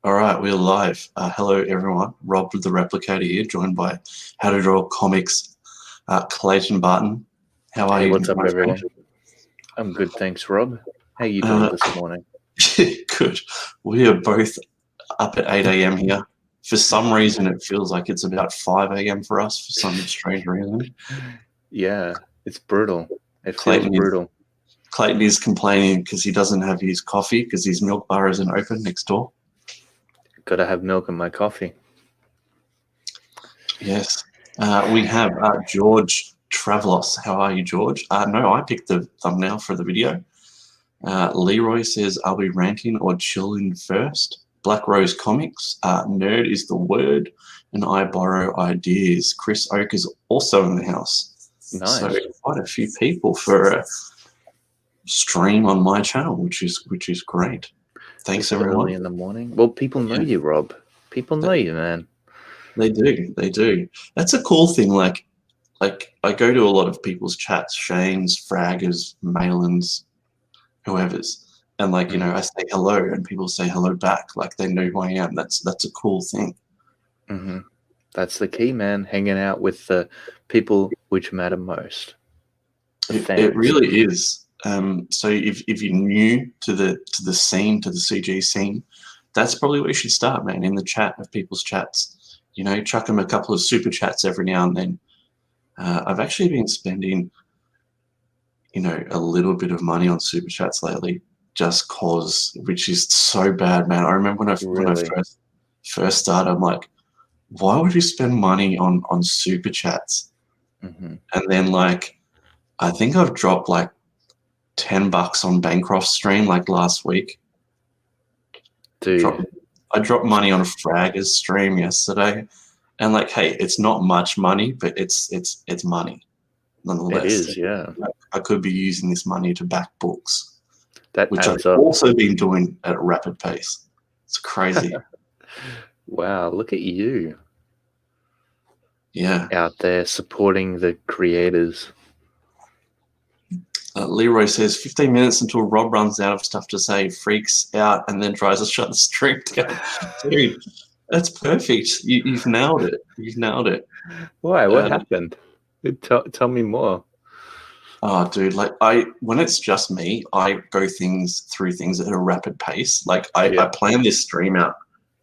All right, we're live. Hello, everyone. Rob with the Replicator here, joined by How to Draw Comics, Clayton Barton. How are Hey, you, what's up, my friend? everyone? I'm good, thanks, Rob. How you doing this morning? Good. We are both up at 8 a.m. here. For some reason, it feels like it's about 5 a.m. for us for some strange reason. Yeah, it's brutal. It feels Clayton is, brutal. Clayton is complaining because he doesn't have his coffee because his milk bar isn't open next door. Gotta have milk in my coffee. Yes. We have George Travelos. How are you, George? No, I picked the thumbnail for the video. Leroy says, are we ranting or chilling first? Black Rose Comics, nerd is the word, and I borrow ideas. Chris Oak is also in the house. Nice. So quite a few people for a stream on my channel, which is great. Thanks, everyone. Early in the morning. Well, people know you, Rob. People know you, man. They do. They do. That's a cool thing. Like I go to a lot of people's chats, Shane's, Fraggers, Malin's, whoever's. And like, you know, I say hello and people say hello back. Like they know who I am. That's a cool thing. Mm-hmm. That's the key, man. Hanging out with the people which matter most. It really is. So if you're new to the scene, to the CG scene, that's probably where you should start, man, in the chat of people's chats. You know, chuck them a couple of super chats every now and then. I've actually been spending, you know, a little bit of money on super chats lately, just cause, which is so bad, man. I remember when I first started, I'm like, why would you spend money on super chats? And then like, I think I've dropped like $10 on Bancroft's stream like last week. Dude. I dropped money on a Fragger's stream yesterday, and like, hey, it's not much money, but it's money nonetheless. It is, yeah. I could be using this money to back books, which adds I've up. also been doing at a rapid pace. It's crazy. Wow, look at you. Yeah. Out there supporting the creators. Leroy says 15 minutes until Rob runs out of stuff to say, freaks out, and then tries to shut the stream down. Dude, that's perfect. You've nailed it. You've nailed it. Why? What happened? Tell me more. Oh, dude, like when it's just me, I go through things at a rapid pace. Like I plan this stream out,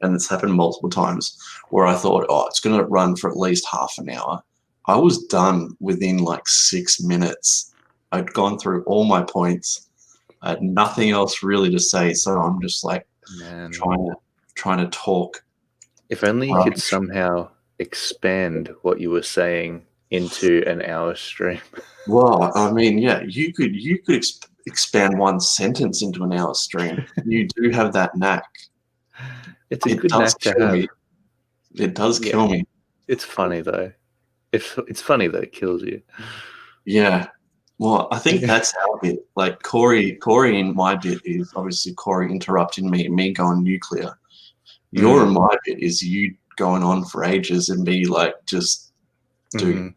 and it's happened multiple times where I thought, oh, it's going to run for at least half an hour. I was done within like 6 minutes. I'd gone through all my points. I had nothing else really to say, so I'm just like trying to talk. If only you could somehow expand what you were saying into an hour stream. Well, I mean, yeah, you could expand one sentence into an hour stream. You do have that knack. It's a good knack to have. It does kill me. It's funny though. It's funny that it kills you. Yeah. Well, I think that's our bit. Like Korey in my bit is obviously Korey interrupting me going nuclear. Your and my bit is you going on for ages and me like just, dude,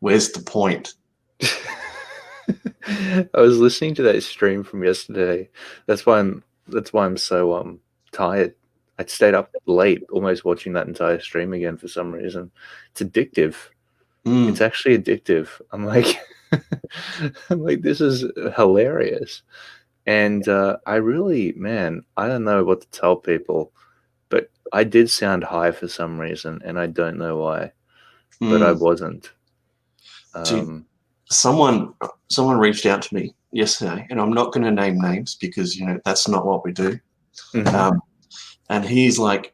where's the point? I was listening to that stream from yesterday. That's why I'm so tired. I stayed up late, almost watching that entire stream again for some reason. It's addictive. It's actually addictive. I'm like, this is hilarious. And I really, man, I don't know what to tell people, but I did sound high for some reason, and I don't know why, but I wasn't. Someone reached out to me yesterday, and I'm not going to name names because, you know, that's not what we do. And he's like,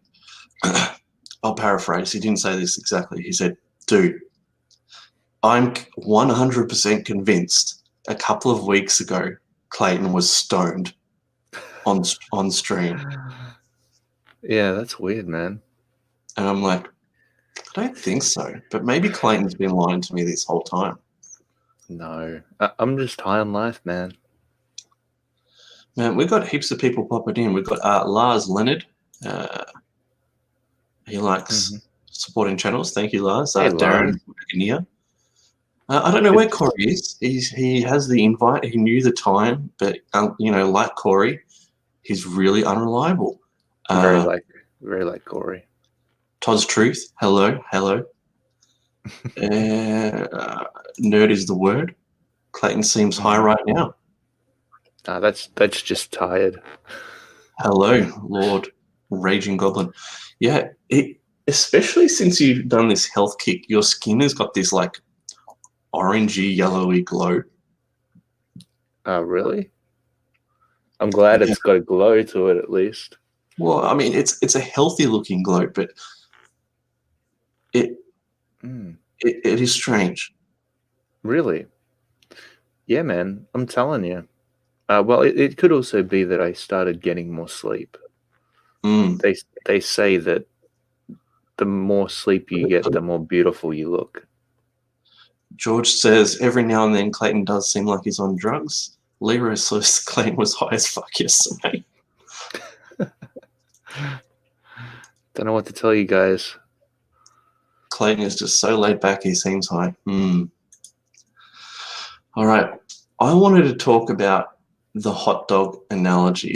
I'll paraphrase. He didn't say this exactly. He said, dude, I'm 100% convinced a couple of weeks ago, Clayton was stoned on stream. Yeah, that's weird, man. And I'm like, I don't think so. But maybe Clayton's been lying to me this whole time. No, I'm just high on life, man. Man, we've got heaps of people popping in. We've got Lars Leonard. He likes supporting channels. Thank you, Lars. Hey, Darren Magania. I don't know where Korey is. He has the invite. He knew the time, but you know, like Korey, he's really unreliable. Very like Korey. Todd's Truth. Hello. Nerd is the word. Clayton seems high right now. That's just tired. Hello, Lord Raging Goblin. Yeah, especially since you've done this health kick, your skin has got this like orangey, yellowy glow. Oh, really? I'm glad it's got a glow to it at least. Well, I mean, it's a healthy looking glow, but it is strange. Really? Yeah, man. I'm telling you. Well, it could also be that I started getting more sleep. They say that the more sleep you get, the more beautiful you look. George says every now and then Clayton does seem like he's on drugs. Leroy says Clayton was high as fuck yesterday. Don't know what to tell you guys. Clayton is just so laid back, he seems high. All right. I wanted to talk about the hot dog analogy.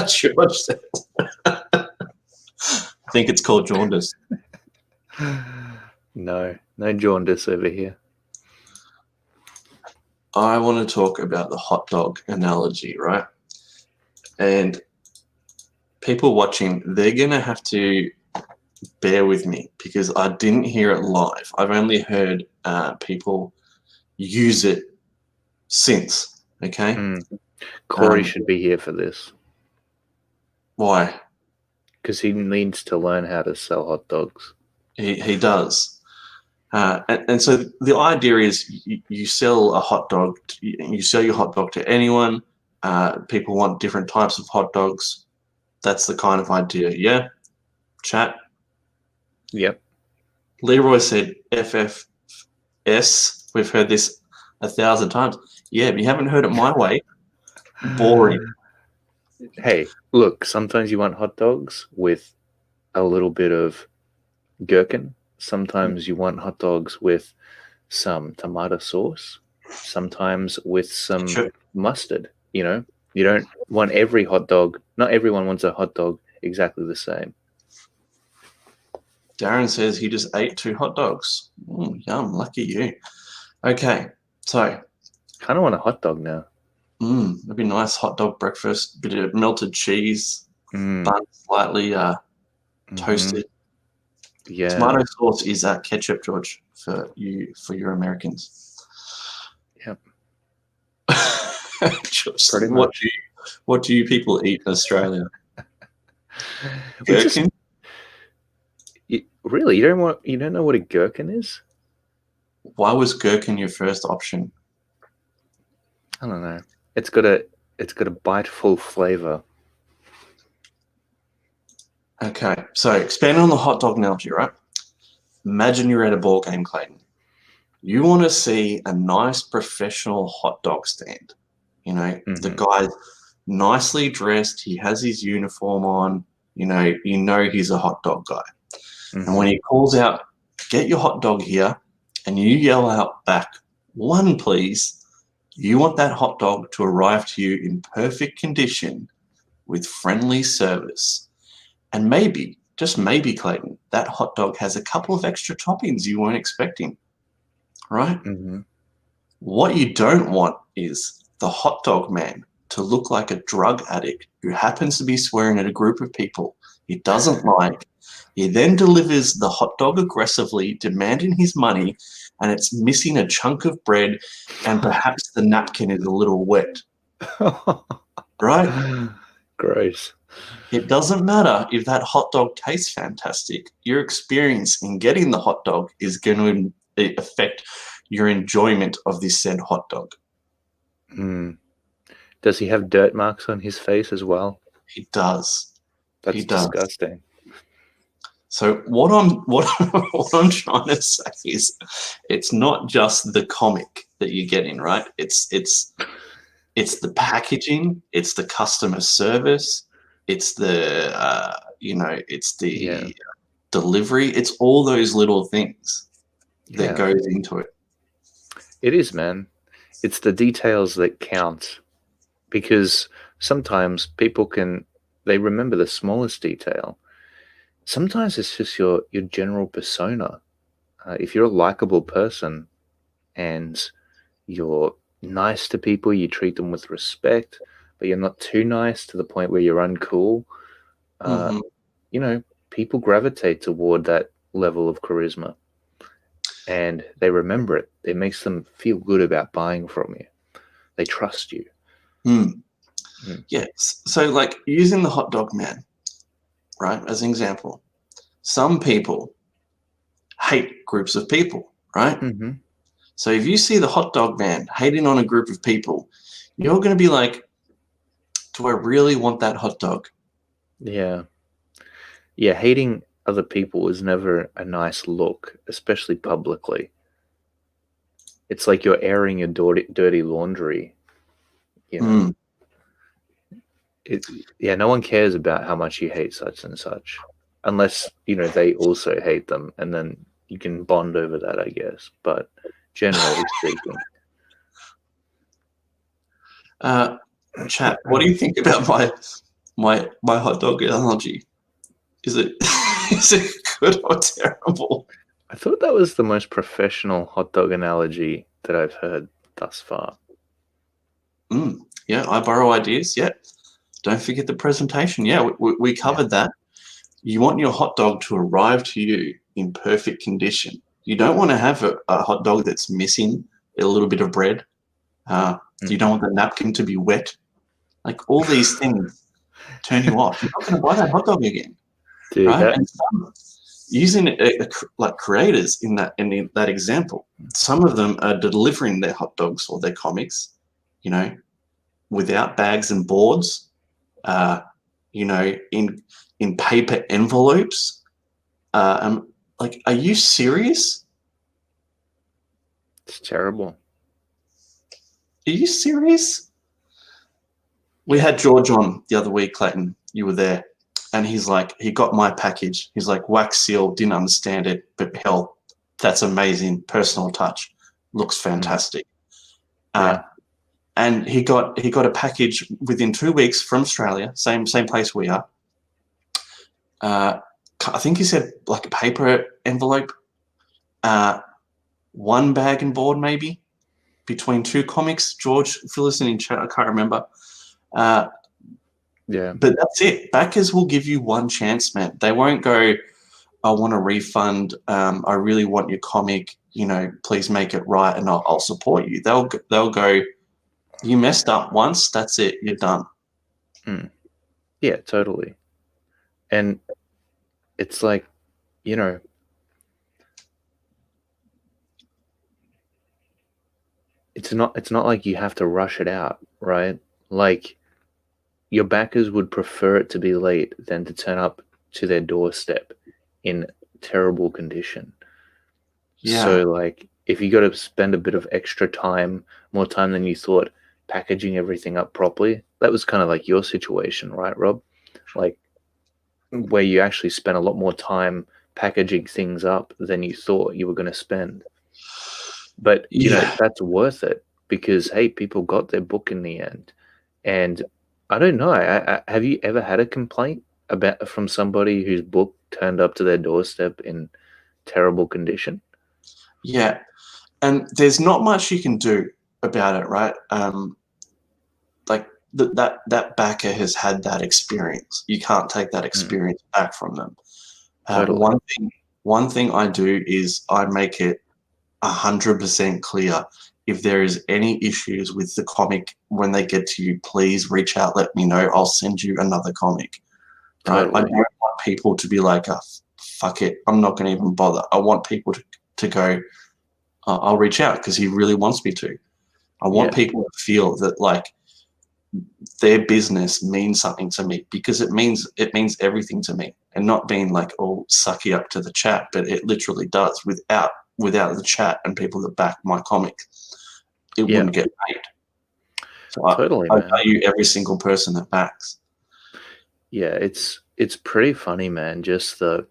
George said. I think it's called jaundice. No jaundice over here. I want to talk about the hot dog analogy, right? And people watching, they're going to have to bear with me because I didn't hear it live. I've only heard people use it since, okay? Korey should be here for this. Why? Because he needs to learn how to sell hot dogs. He does. And so the idea is you sell a hot dog, you sell your hot dog to anyone. People want different types of hot dogs. That's the kind of idea, yeah? Chat? Yep. Leroy said FFS. We've heard this 1,000 times. Yeah, but you haven't heard it my way. Boring. Hey, look, sometimes you want hot dogs with a little bit of gherkin. Sometimes you want hot dogs with some tomato sauce. Sometimes with some mustard. You know, you don't want every hot dog. Not everyone wants a hot dog exactly the same. Darren says he just ate 2 hot dogs. Yum, lucky you. Okay, so. Kind of want a hot dog now. That'd be nice hot dog breakfast. Bit of melted cheese, bun slightly toasted. Yeah. Tomato sauce is ketchup, George, for your Americans. Yep. George, pretty much. What do you people eat in Australia? Gherkin? Really, you don't know what a gherkin is? Why was gherkin your first option? I don't know. It's got a biteful flavor. Okay, so expand on the hot dog analogy, right? Imagine you're at a ball game, Clayton. You want to see a nice professional hot dog stand. You know, the guy's nicely dressed. He has his uniform on. You know he's a hot dog guy. And when he calls out, "Get your hot dog here," and you yell out back, "One, please," you want that hot dog to arrive to you in perfect condition with friendly service. And maybe, just maybe, Clayton, that hot dog has a couple of extra toppings you weren't expecting, right? What you don't want is the hot dog man to look like a drug addict who happens to be swearing at a group of people he doesn't like. He then delivers the hot dog aggressively, demanding his money, and it's missing a chunk of bread, and perhaps the napkin is a little wet. Right? Gross. It doesn't matter if that hot dog tastes fantastic. Your experience in getting the hot dog is going to affect your enjoyment of this said hot dog. Does he have dirt marks on his face as well? He does. That's disgusting. So what I'm trying to say is, it's not just the comic that you're getting, right? It's the packaging, it's the customer service, it's the delivery. It's all those little things that goes into it. It is, man. It's the details that count, because sometimes people can they remember the smallest detail. Sometimes it's just your general persona. If you're a likable person and you're nice to people, you treat them with respect, but you're not too nice to the point where you're uncool, Mhm. you know, people gravitate toward that level of charisma, and they remember it. It makes them feel good about buying from you. They trust you. Mm. Mm. Yes. So, like, using the hot dog man, right, as an example, some people hate groups of people, right? Mm-hmm. So if you see the hot dog man hating on a group of people, you're going to be like, do I really want that hot dog? Yeah. Yeah, hating other people is never a nice look, especially publicly. It's like you're airing your dirty laundry, you know. Mm. Yeah, no one cares about how much you hate such and such, unless they also hate them, and then you can bond over that, I guess. But generally speaking, Chat, what do you think about my hot dog analogy? Is it is it good or terrible? I thought that was the most professional hot dog analogy that I've heard thus far. Yeah, I borrow ideas. Yeah, don't forget the presentation. Yeah, we covered that. You want your hot dog to arrive to you in perfect condition. You don't want to have a hot dog that's missing a little bit of bread. You don't want the napkin to be wet. Like, all these things turn you off. You're not going to buy that hot dog again, Dude, right? And using like creators in that example, some of them are delivering their hot dogs or their comics, without bags and boards, in paper envelopes. Like, are you serious? it's terrible. Are you serious? We had George on the other week, Clayton. You were there. And he's like, he got my package. He's like, wax seal, didn't understand it, but hell, that's amazing. Personal touch. Looks fantastic. Yeah. And he got a package within 2 weeks from Australia, same place we are. I think he said like a paper envelope, one bag and board maybe, between 2 comics. George, fill us in chat, I can't remember. Yeah. But that's it. Backers will give you one chance, man. They won't go, I want a refund. I really want your comic. Please make it right, and I'll support you. They'll go, you messed up once. That's it. You're done. Yeah, totally. And it's like, it's not like you have to rush it out, right? Like, your backers would prefer it to be late than to turn up to their doorstep in terrible condition. Yeah. So, like, if you got to spend a bit of extra time, more time than you thought, packaging everything up properly, that was kind of like your situation, right, Rob? Like, where you actually spent a lot more time packaging things up than you thought you were going to spend. But, that's worth it because, hey, people got their book in the end. And I don't know. Have you ever had a complaint from somebody whose book turned up to their doorstep in terrible condition? Yeah. And there's not much you can do about it, right? Like, that backer has had that experience. You can't take that experience back from them. Totally. One thing I do is I make it 100% clear. If there is any issues with the comic when they get to you, please reach out, let me know. I'll send you another comic. Right? Totally. I don't want people to be like, oh, fuck it, I'm not going to even bother. I want people to go, I'll reach out because he really wants me to. I want people to feel that, like, their business means something to me, because it means everything to me, and not being like all sucky up to the chat, but it literally does. Without the chat and people that back my comic, it wouldn't get made. So Totally, I man. value every single person that backs. Yeah, it's pretty funny, man. Just the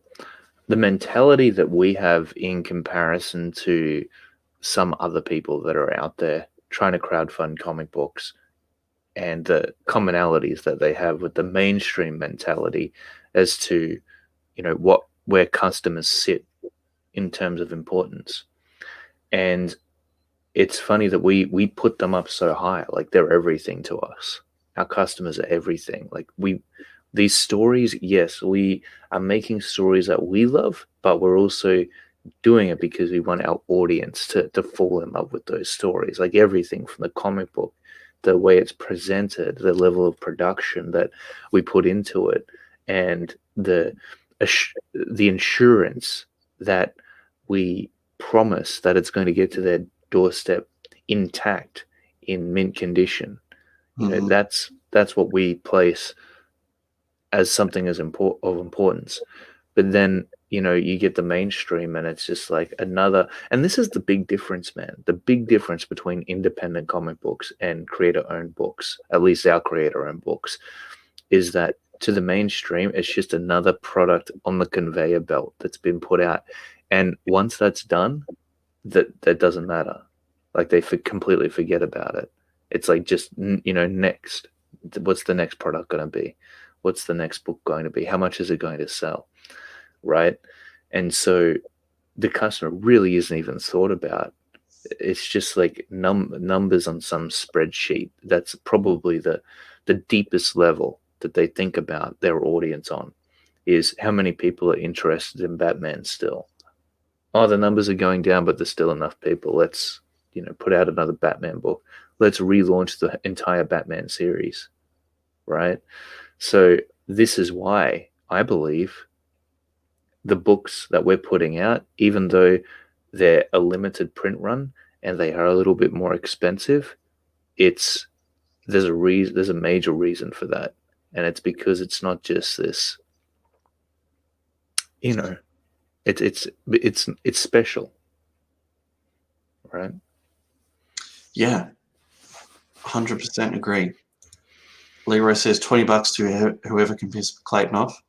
mentality that we have in comparison to some other people that are out there trying to crowdfund comic books. and the commonalities that they have with the mainstream mentality as to, where customers sit in terms of importance. And it's funny that we put them up so high, like they're everything to us. Our customers are everything. Like these stories, yes, we are making stories that we love, but we're also doing it because we want our audience to fall in love with those stories. Like everything from the comic book, the way it's presented, the level of production that we put into it, and the insurance that we promise that it's going to get to their doorstep intact in mint condition. That's what we place as something of importance. But then, you get the mainstream and it's just like another, and this is the big difference, man. The big difference between independent comic books and creator-owned books, at least our creator-owned books, is that to the mainstream, it's just another product on the conveyor belt that's been put out. And once that's done, that doesn't matter. Like they completely forget about it. It's like just, next. What's the next product going to be? What's the next book going to be? How much is it going to sell? Right? And so the customer really isn't even thought about. It's just like numbers on some spreadsheet. That's probably the deepest level that they think about their audience on, is how many people are interested in Batman still. Oh, the numbers are going down, but there's still enough people. Let's, put out another Batman book. Let's relaunch the entire Batman series, right? So this is why I believe the books that we're putting out, even though they're a limited print run and they are a little bit more expensive, there's a major reason for that. And it's because it's not just this, it's special, right? Yeah, 100% agree. Leroy says $20 to whoever can piss Clayton off.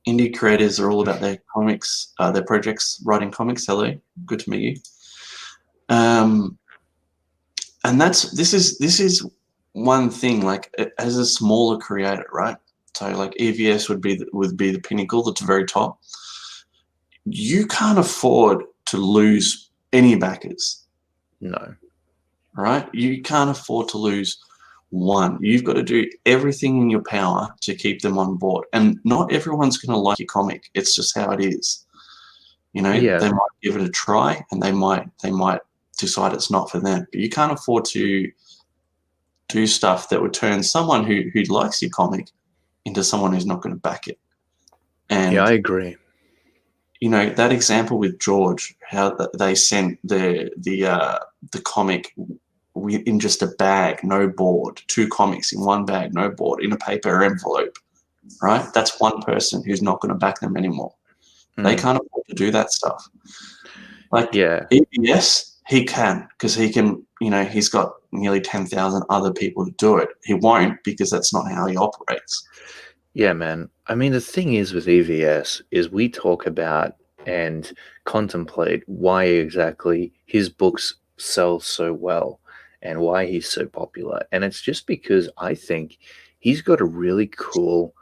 Indie creators are all about their comics, their projects, writing comics. Hello, good to meet you. And this is one thing. Like as a smaller creator, right? So like EVS would be the pinnacle, that's very top. You can't afford to lose any backers. No. Right? You can't afford to lose one. You've got to do everything in your power to keep them on board. And not everyone's going to like your comic. It's just how it is. They might give it a try and they might decide it's not for them. But you can't afford to do stuff that would turn someone who likes your comic into someone who's not going to back it. And yeah, I agree. That example with George, how they sent the comic in just a bag, no board, 2 comics in one bag, no board, in a paper envelope, right? That's one person who's not going to back them anymore. They can't afford to do that stuff. Like EBS, he can, because he can, he's got nearly 10,000 other people to do it. He won't, because that's not how he operates. Yeah, man. I mean, the thing is with EVS is we talk about and contemplate why exactly his books sell so well and why he's so popular. And it's just because I think he's got a really cool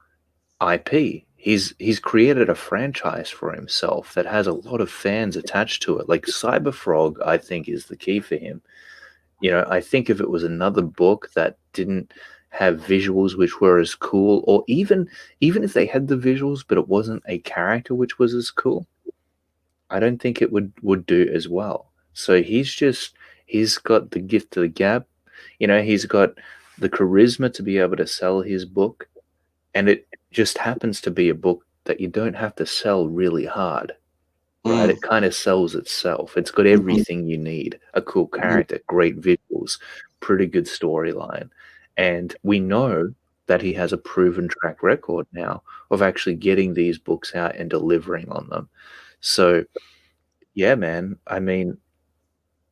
IP. He's created a franchise for himself that has a lot of fans attached to it. Like Cyberfrog, I think, is the key for him. I think if it was another book that didn't have visuals which were as cool, or even if they had the visuals but it wasn't a character which was as cool, I don't think it would do as well. So he's got the gift of the gab. He's got the charisma to be able to sell his book, and it just happens to be a book that you don't have to sell really hard, right? It kind of sells itself. It's got everything you need: a cool character, great visuals, pretty good storyline. And we know that he has a proven track record now of actually getting these books out and delivering on them. So, yeah, man, I mean,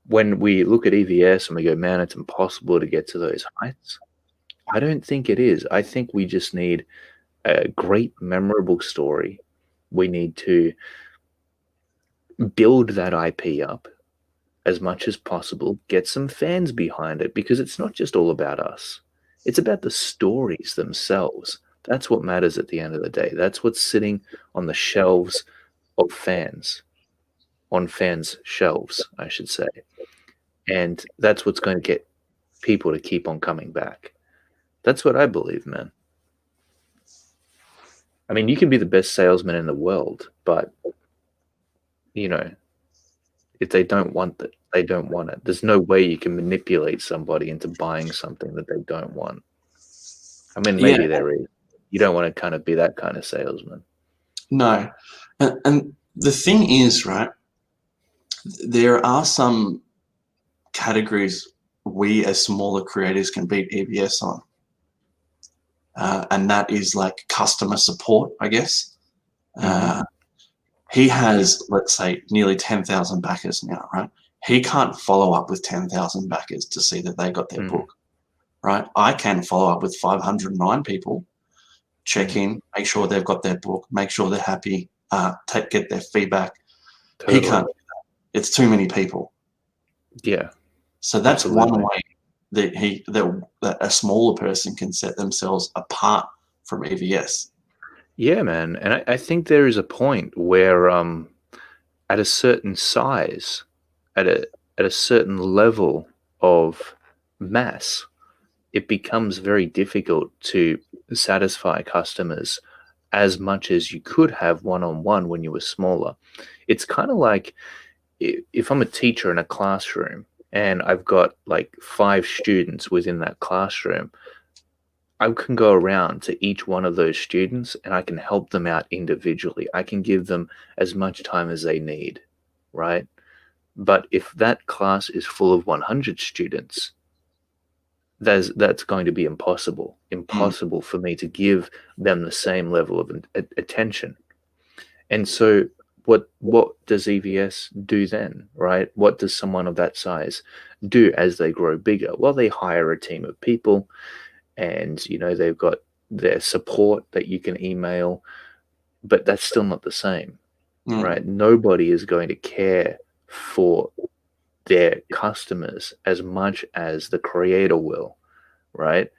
when we look at EVS and we go, man, it's impossible to get to those heights, I don't think it is. I think we just need a great, memorable story. We need to build that IP up as much as possible, get some fans behind it, because it's not just all about us. It's about the stories themselves. That's what matters at the end of the day. That's what's sitting on the shelves of fans, on fans' shelves, I should say. And that's what's going to get people to keep on coming back. That's what I believe, man. I mean, you can be the best salesman in the world, but, you know, if they don't want it, they don't want it. There's no way you can manipulate somebody into buying something that they don't want. I mean, maybe there is. You don't want to kind of be that kind of salesman. No. And the thing is, right, there are some categories we as smaller creators can beat EBS on. And that is like customer support, I guess. He has, let's say, nearly 10,000 backers now, right? He can't follow up with 10,000 backers to see that they got their book, right? I can follow up with 509 people, check in, make sure they've got their book, make sure they're happy, get their feedback. Totally. He can't do that. It's too many people. Yeah. So that's one way that a smaller person can set themselves apart from EVS. Yeah, man. And I think there is a point where at a certain size, at a certain level of mass, it becomes very difficult to satisfy customers as much as you could have one-on-one when you were smaller. It's kind of like if I'm a teacher in a classroom and I've got like 5 students within that classroom, I can go around to each one of those students and I can help them out individually. I can give them as much time as they need, right? But if that class is full of 100 students, that's going to be impossible for me to give them the same level of attention. And so what does EVS do then, right? What does someone of that size do as they grow bigger? Well, they hire a team of people, and they've got their support that you can email, but that's still not the same, right? Nobody is going to care for their customers as much as the creator will, right?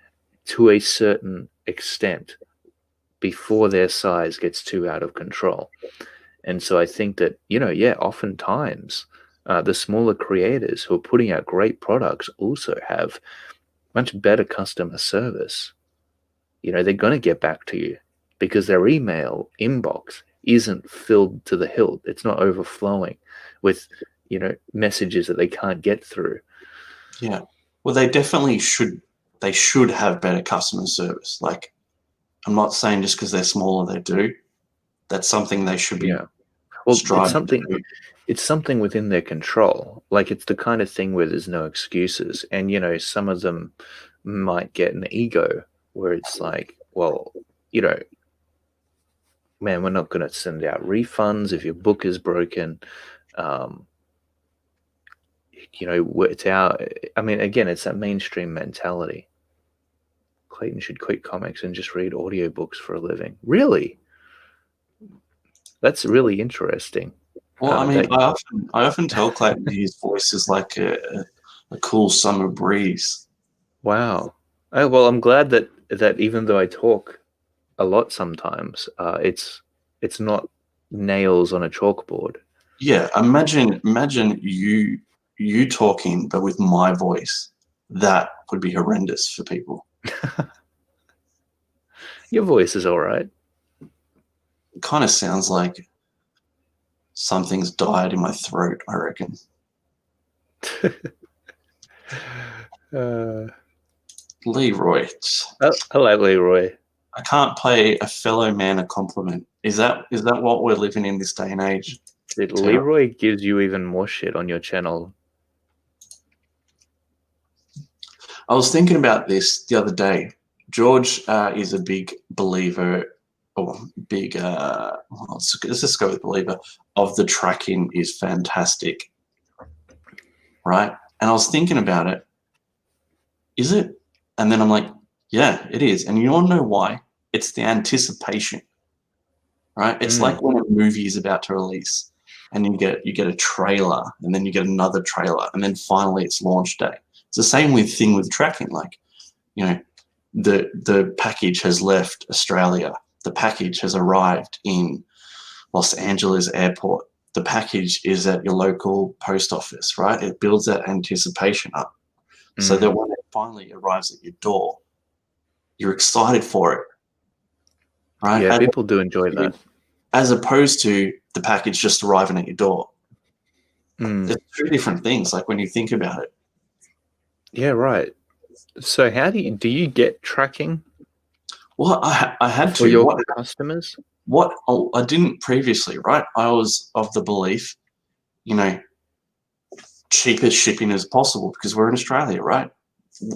To a certain extent, before their size gets too out of control. And so I think that, oftentimes the smaller creators who are putting out great products also have much better customer service. They're going to get back to you because their email inbox isn't filled to the hilt. It's not overflowing with, messages that they can't get through. Yeah. Well, they definitely should. They should have better customer service. Like, I'm not saying just because they're smaller they do. That's something they should be striving to do. It's something within their control. Like, it's the kind of thing where there's no excuses. And, some of them might get an ego where it's like, well, man, we're not going to send out refunds if your book is broken. It's it's that mainstream mentality. Clayton should quit comics and just read audiobooks for a living. Really? That's really interesting. Well, I often tell Clayton his voice is like a cool summer breeze. Wow. Oh, well, I'm glad that even though I talk a lot sometimes, it's not nails on a chalkboard. Yeah, imagine you talking, but with my voice. That would be horrendous for people. Your voice is all right. It kind of sounds like something's died in my throat, I reckon. Leroy. Hello, Leroy. I can't pay a fellow man a compliment. Is that what we're living in this day and age? Leroy gives you even more shit on your channel. I was thinking about this the other day. George is a big believer, let's just go with believer, of the tracking is fantastic, right? And I was thinking about it. Is it? And then I'm like, yeah, it is. And you all know why? It's the anticipation, right? It's like when a movie is about to release. and you get a trailer, and then you get another trailer, and then finally it's launch day. It's the same thing with tracking. Like, you know, the package has left Australia. The package has arrived in Los Angeles airport. The package is at your local post office, right? It builds that anticipation up so that when it finally arrives at your door, you're excited for it, right? Yeah, people do enjoy that. As opposed to the package just arriving at your door. Mm. It's two different things, like when you think about it. Yeah, right. So how do you get tracking? Well, I had for to. your customers? What I didn't previously, right? I was of the belief, you know, cheapest shipping as possible because we're in Australia, right?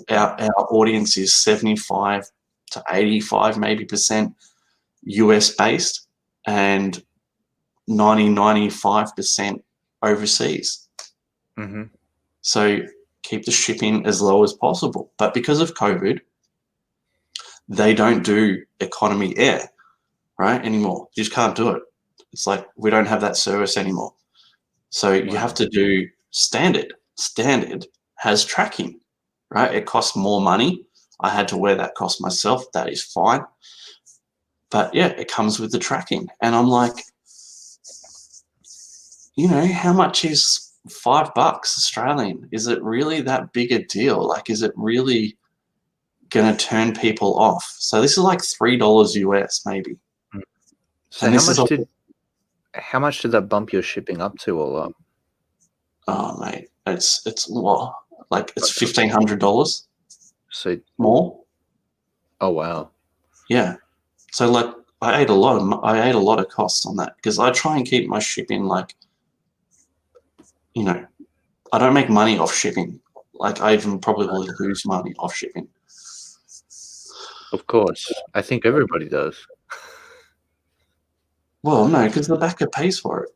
Our audience is 75 to 85 maybe % US based and 95% overseas. Mm-hmm. So keep the shipping as low as possible. But because of COVID, they don't do economy air, right, anymore. You just can't do it. It's like we don't have that service anymore. So you have to do standard. Standard has tracking, right? It costs more money. I had to wear that cost myself. That is fine. But yeah, it comes with the tracking. And I'm like, you know, how much is $5 Australian? Is it really that big a deal? Like, is it really going to turn people off? So this is like $3 US maybe. So how much did that bump your shipping up to all up? Oh mate, it's what, like it's $1,500. So more. Oh wow. Yeah. So like I ate a lot of costs on that because I try and keep my shipping, like, you know, I don't make money off shipping. Like I even probably lose money off shipping. Of course. I think everybody does. Well, no, because the backer pays for it.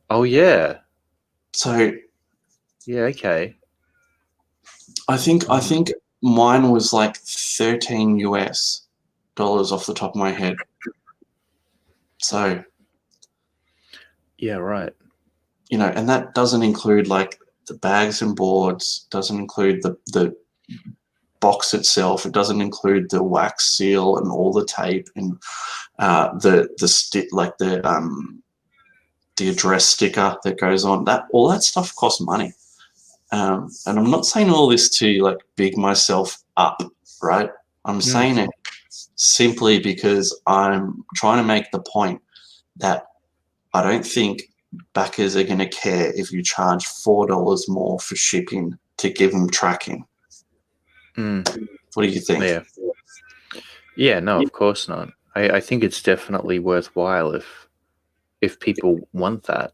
Oh yeah. So yeah, okay. I think mine was like $13 US off the top of my head. So yeah, right. You know, and that doesn't include like the bags and boards, doesn't include the box itself, it doesn't include the wax seal and all the tape and the address sticker that goes on. That all that stuff costs money. And I'm not saying all this to like big myself up, right? I'm saying it simply because I'm trying to make the point that I don't think backers are going to care if you charge $4 more for shipping to give them tracking. What do you think? Yeah, no, of course not. I think it's definitely worthwhile if people want that.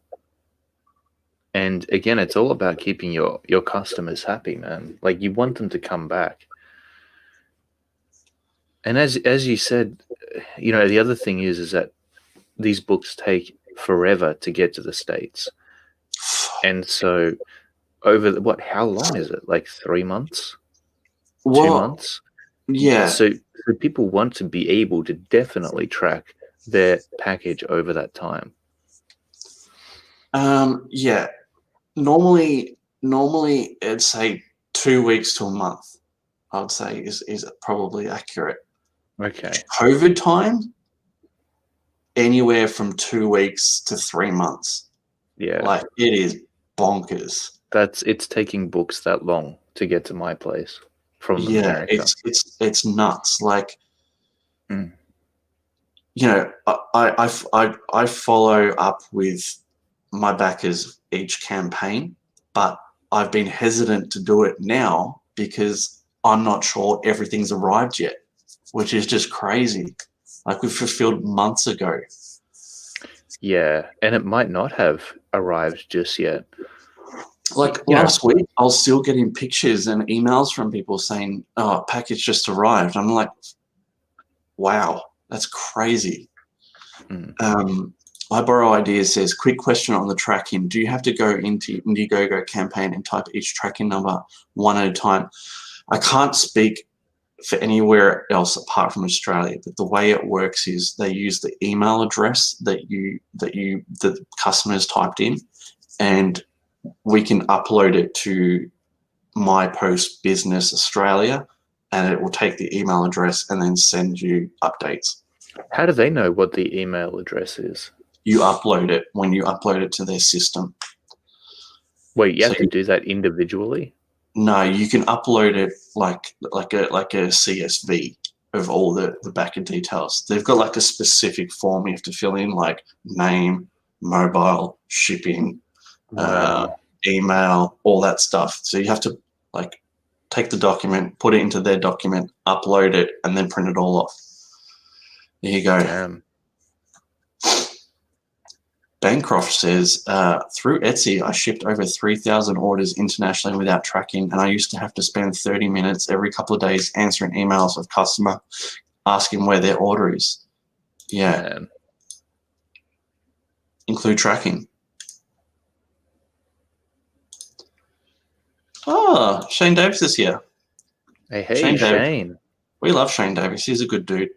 And again, it's all about keeping your customers happy, man. Like you want them to come back. And as you said, you know, the other thing is that these books take forever to get to the States. And so over how long is it? Like 3 months? Well, 2 months? Yeah. So people want to be able to definitely track their package over that time. Yeah. Normally it'd say 2 weeks to a month, I would say is probably accurate. Okay. COVID time, anywhere from 2 weeks to 3 months. Yeah. Like it is bonkers. It's taking books that long to get to my place from America. It's nuts. Like, you know, I follow up with my backers each campaign, but I've been hesitant to do it now because I'm not sure everything's arrived yet, which is just crazy. Like we fulfilled months ago. Yeah, and it might not have arrived just yet. Like last week, I was still getting pictures and emails from people saying, "Oh, package just arrived." I'm like, "Wow, that's crazy." I Borrow Ideas says, quick question on the tracking. Do you have to go into Indiegogo campaign and type each tracking number one at a time? I can't speak for anywhere else apart from Australia. But the way it works is they use the email address that the customers typed in, and we can upload it to My Post Business Australia, and it will take the email address and then send you updates. How do they know what the email address is? You upload it when you upload it to their system. Wait, you have to do that individually? No, you can upload it like a CSV of all the backend details. They've got like a specific form you have to fill in, like name, mobile, shipping, email, all that stuff. So you have to like take the document, put it into their document, upload it, and then print it all off. There you go. Damn. Bancroft says, through Etsy, I shipped over 3,000 orders internationally without tracking, and I used to have to spend 30 minutes every couple of days answering emails of customer asking where their order is. Yeah. Man. Include tracking. Oh, Shane Davis is here. Hey, Shane. We love Shane Davis. He's a good dude.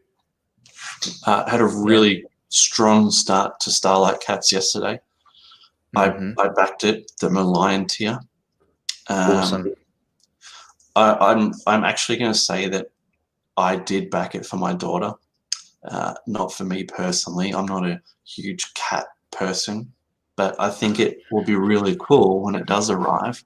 Had a really strong start to Starlight Cats yesterday. I backed it, the Malayan tier. Awesome. I'm actually going to say that I did back it for my daughter, not for me personally. I'm not a huge cat person, but I think it will be really cool when it does arrive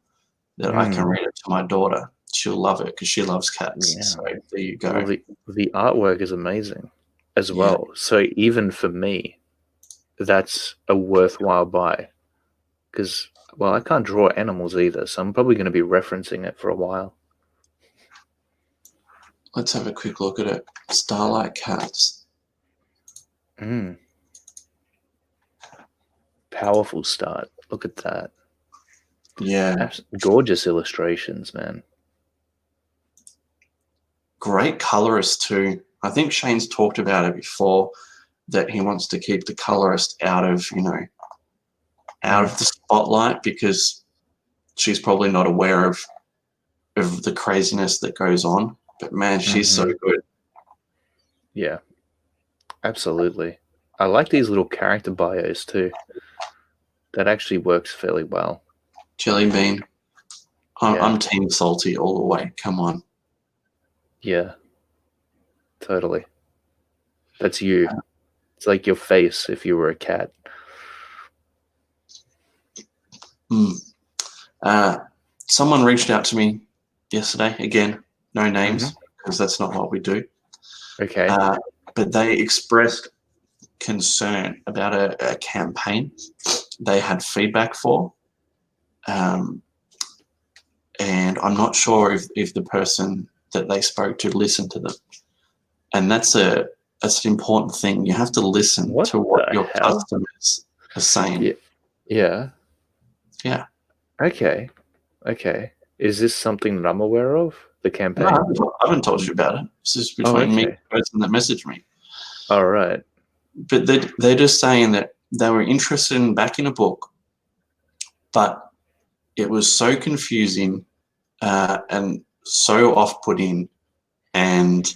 that I can read it to my daughter. She'll love it because she loves cats. Yeah. So there you go. Well, the artwork is amazing as well. So even for me, that's a worthwhile buy because, well, I can't draw animals either, so I'm probably going to be referencing it for a while. Let's have a quick look at it. Starlight Cats. Powerful start. Look at that. Yeah. Gorgeous illustrations, man. Great colorist too. I think Shane's talked about it before that he wants to keep the colorist out of the spotlight because she's probably not aware of the craziness that goes on. But man, she's so good. Yeah, absolutely. I like these little character bios too. That actually works fairly well. Jelly Bean. I'm Team Salty all the way. Come on. Yeah, totally. That's you. It's like your face if you were a cat. Someone reached out to me yesterday. Again, no names because that's not what we do. Okay. But they expressed concern about a campaign they had feedback for. And I'm not sure if the person that they spoke to listened to them. And that's an important thing. You have to listen to what your customers are saying. Yeah. Yeah. Okay. Is this something that I'm aware of? The campaign? No, I haven't told you about it. This is between me and the person that messaged me. All right. But they're just saying that they were interested in backing a book, but it was so confusing and so off-putting, and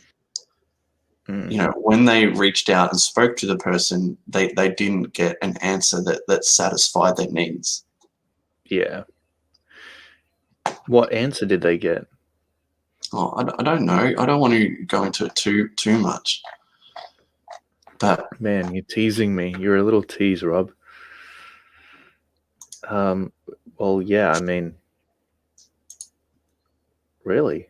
when they reached out and spoke to the person, they didn't get an answer that satisfied their needs. Yeah. What answer did they get? Oh, I don't know. I don't want to go into it too much. But man, you're teasing me. You're a little tease, Rob. Well, yeah, I mean, really?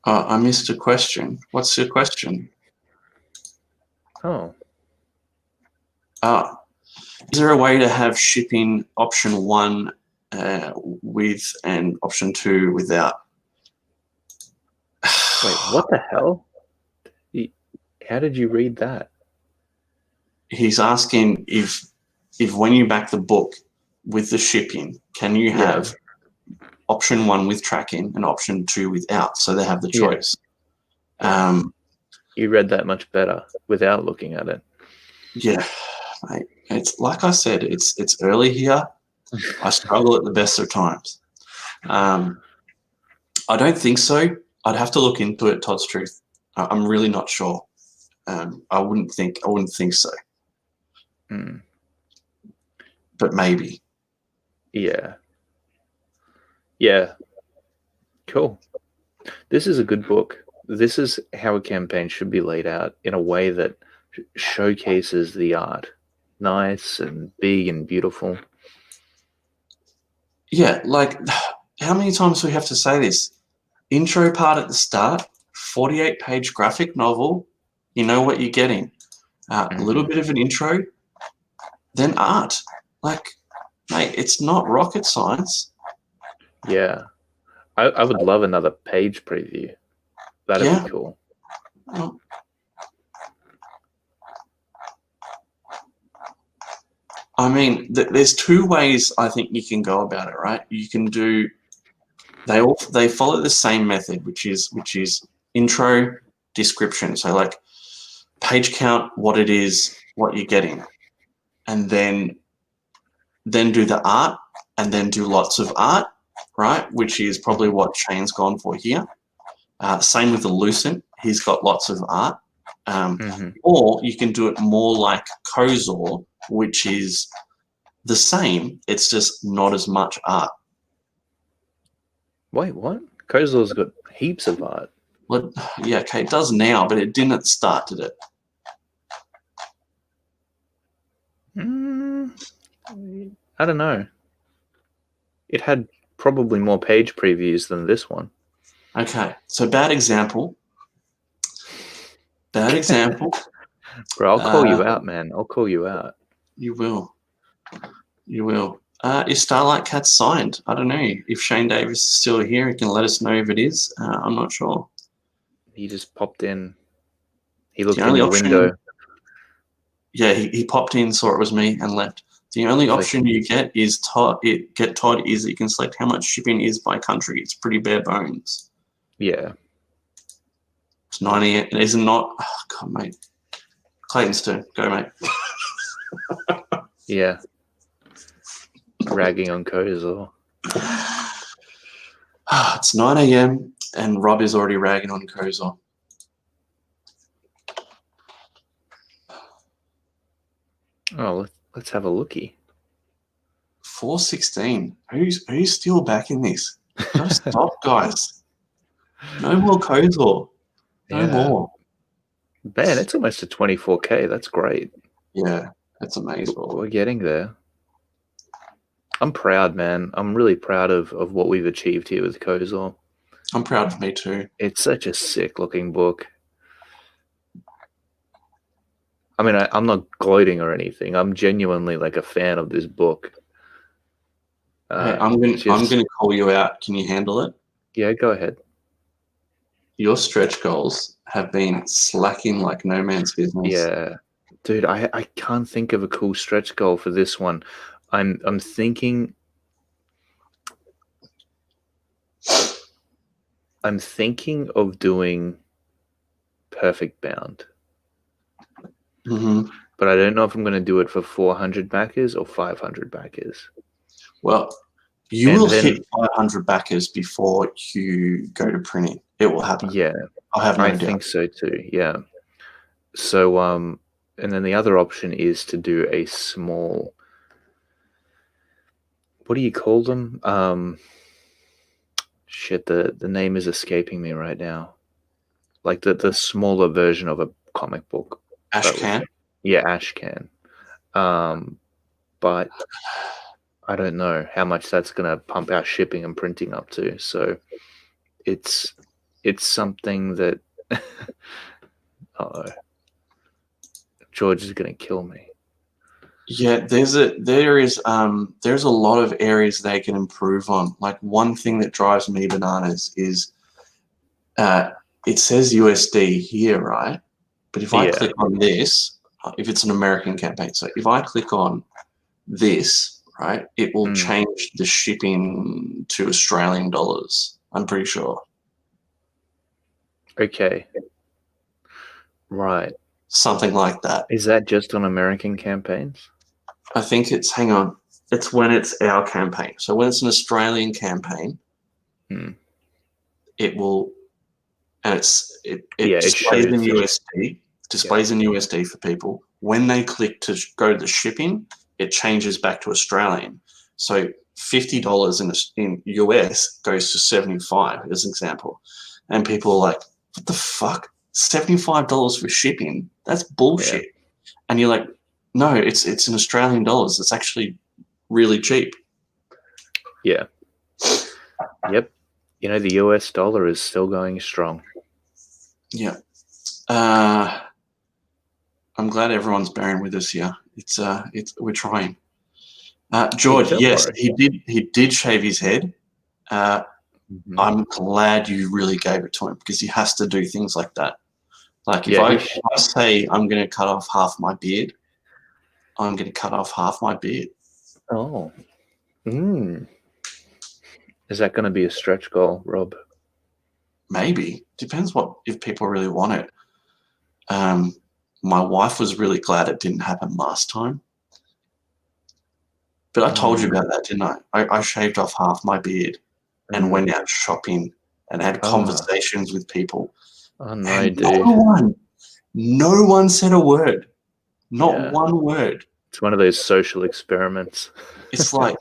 I missed a question. What's your question? Oh. Is there a way to have shipping option 1 with and option 2 without? Wait, what the hell? How did you read that? He's asking if when you back the book with the shipping, can you have option 1 with tracking and option 2 without, so they have the choice? You read that much better without looking at it. Yeah, mate, it's like I said, it's early here. I struggle at the best of times. I don't think so. I'd have to look into it, Todd's Truth. I'm really not sure. I wouldn't think so. Mm. But maybe. Yeah. Yeah. Cool. This is a good book. This is how a campaign should be laid out, in a way that showcases the art. Nice and big and beautiful. Yeah, like, how many times do we have to say this? Intro part at the start, 48-page graphic novel, you know what you're getting. A little bit of an intro, then art. Like, mate, it's not rocket science. Yeah. I would love another page preview. That'd be cool. Well, I mean, there's two ways I think you can go about it, right? You can do. They follow the same method, which is intro, description. So like page count, what it is, what you're getting, and then do the art, and then do lots of art, right? Which is probably what Shane's gone for here. Same with the Lucent. He's got lots of art. Or you can do it more like Kozor, which is the same. It's just not as much art. Wait, what? Kozor's got heaps of art. Well, yeah, okay, it does now, but it didn't at the start, did it? I don't know. It had probably more page previews than this one. Okay, so bad example. Bad example. Bro, I'll call you out, man. I'll call you out. You will. You will. Is Starlight Cat signed? I don't know. If Shane Davis is still here, he can let us know if it is. I'm not sure. He just popped in. He looked in the window. Yeah, he popped in, saw it was me, and left. The only option you get is Todd is that you can select how much shipping is by country. It's pretty bare bones. Yeah. It's 90. It is not. Oh, God, mate. Clayton's turn. Go, mate. Yeah. Ragging on Kozor. It's 9 a.m. and Rob is already ragging on Kozor. Oh, let's have a looky. 4:16. Who's still back in this? Gotta stop, guys. No more Kozor. No more. Man, it's almost a 24K. That's great. Yeah, that's amazing. We're getting there. I'm proud, man. I'm really proud of what we've achieved here with Kozor. I'm proud of me too. It's such a sick-looking book. I mean, I'm not gloating or anything. I'm genuinely like a fan of this book. Hey, I'm gonna call you out. Can you handle it? Yeah, go ahead. Your stretch goals have been slacking like no man's business. Yeah, dude, I can't think of a cool stretch goal for this one. I'm thinking of doing Perfect Bound. But I don't know if I'm going to do it for 400 backers or 500 backers. Well, you will hit 500 backers before you go to printing. It will happen. Yeah, I think so too. Yeah. So and then the other option is to do a small. What do you call them? Shit, the name is escaping me right now. Like the smaller version of a comic book. Ashcan? Yeah, Ashcan. But I don't know how much that's going to pump our shipping and printing up to. So it's something that George is going to kill me. Yeah, there's a lot of areas they can improve on. Like, one thing that drives me bananas is it says USD here, right? But if I click on this, if it's an American campaign, so if I click on this, right, it will change the shipping to Australian dollars. I'm pretty sure. Okay. Right. something like that. Is that just on American campaigns? I think it's, hang on, it's when it's our campaign. So when it's an Australian campaign, it will, and it displays in USD, in USD for people. When they click to go to the shipping, it changes back to Australian. So $50 in US goes to 75 as an example. And people are like, what the fuck? $75 for shipping? That's bullshit. Yeah. And you're like, no, it's in Australian dollars. It's actually really cheap. Yeah. Yep. You know, the US dollar is still going strong. Yeah. I'm glad everyone's bearing with us here. We're trying. George, yes, he did shave his head. I'm glad you really gave it to him because he has to do things like that. Like if I say I'm going to cut off half my beard, I'm going to cut off half my beard. Oh. Is that going to be a stretch goal, Rob? Maybe. Depends if people really want it. My wife was really glad it didn't happen last time. But I told you about that, didn't I? I shaved off half my beard and went out shopping and had conversations with people. Oh, no, dude. No one said a word. Not one word. It's one of those social experiments. It's like...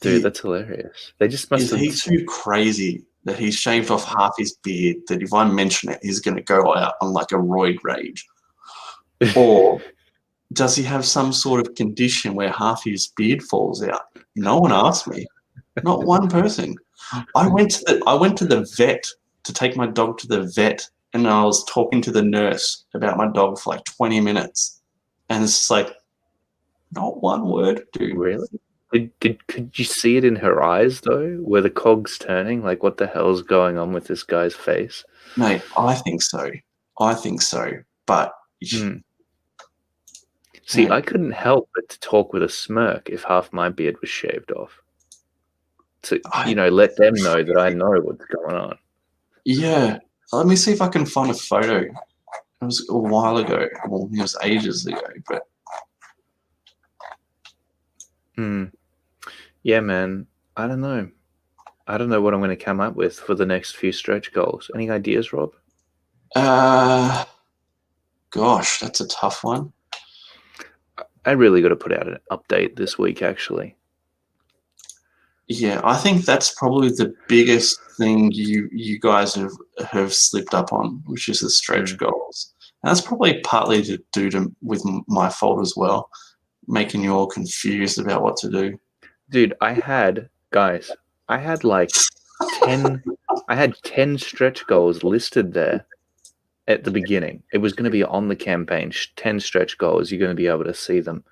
Dude, that's hilarious. They just must have... Is he too crazy that he shaved off half his beard that if I mention it, he's going to go out on like a roid rage? Or does he have some sort of condition where half his beard falls out? No one asked me. Not one person. I went to the vet to take my dog to the vet, and I was talking to the nurse about my dog for like 20 minutes. And it's just like, not one word, dude. Really? Could you see it in her eyes, though? Were the cogs turning? Like, what the hell's going on with this guy's face? Mate, I think so. But... See, I couldn't help but to talk with a smirk if half my beard was shaved off. To, let them know that I know what's going on. Yeah. Let me see if I can find a photo. It was a while ago. Well, it was ages ago, but... Yeah, man. I don't know. I don't know what I'm going to come up with for the next few stretch goals. Any ideas, Rob? Gosh, that's a tough one. I really got to put out an update this week, actually. Yeah, I think that's probably the biggest thing you guys have slipped up on, which is the stretch goals. And that's probably partly to do with my fault as well, making you all confused about what to do. Dude, I had like 10 stretch goals listed there at the beginning. It was going to be on the campaign, 10 stretch goals. You're going to be able to see them.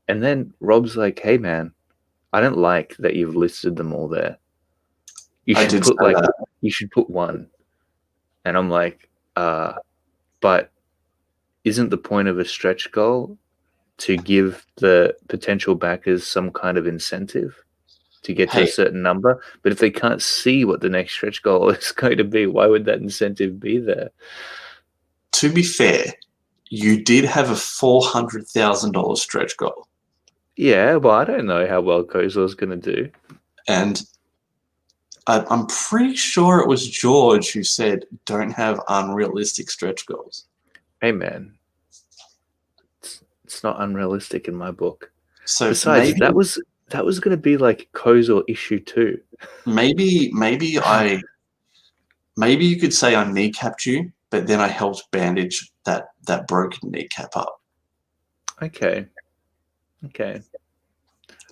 And then Rob's like, hey, man, I don't like that you've listed them all there. You should put one. And I'm like, but isn't the point of a stretch goal to give the potential backers some kind of incentive to get to a certain number? But if they can't see what the next stretch goal is going to be, why would that incentive be there? To be fair, you did have a $400,000 stretch goal. Yeah, well, I don't know how well Kozor's going to do. And I'm pretty sure it was George who said, don't have unrealistic stretch goals. Hey, man. It's not unrealistic in my book. So besides, that was going to be like Kozor issue 2. Maybe you could say I kneecapped you, but then I helped bandage that broken kneecap up. Okay.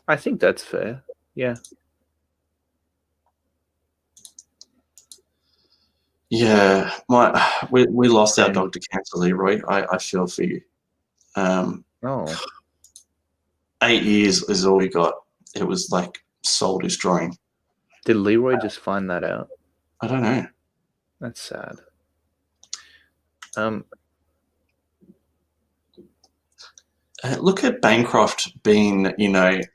I think that's fair. Yeah. Yeah, we lost our dog to cancer, Leroy. I feel for you. 8 years is all we got. It was like soul destroying. Did Leroy just find that out? I don't know. That's sad. Look at Bancroft being, the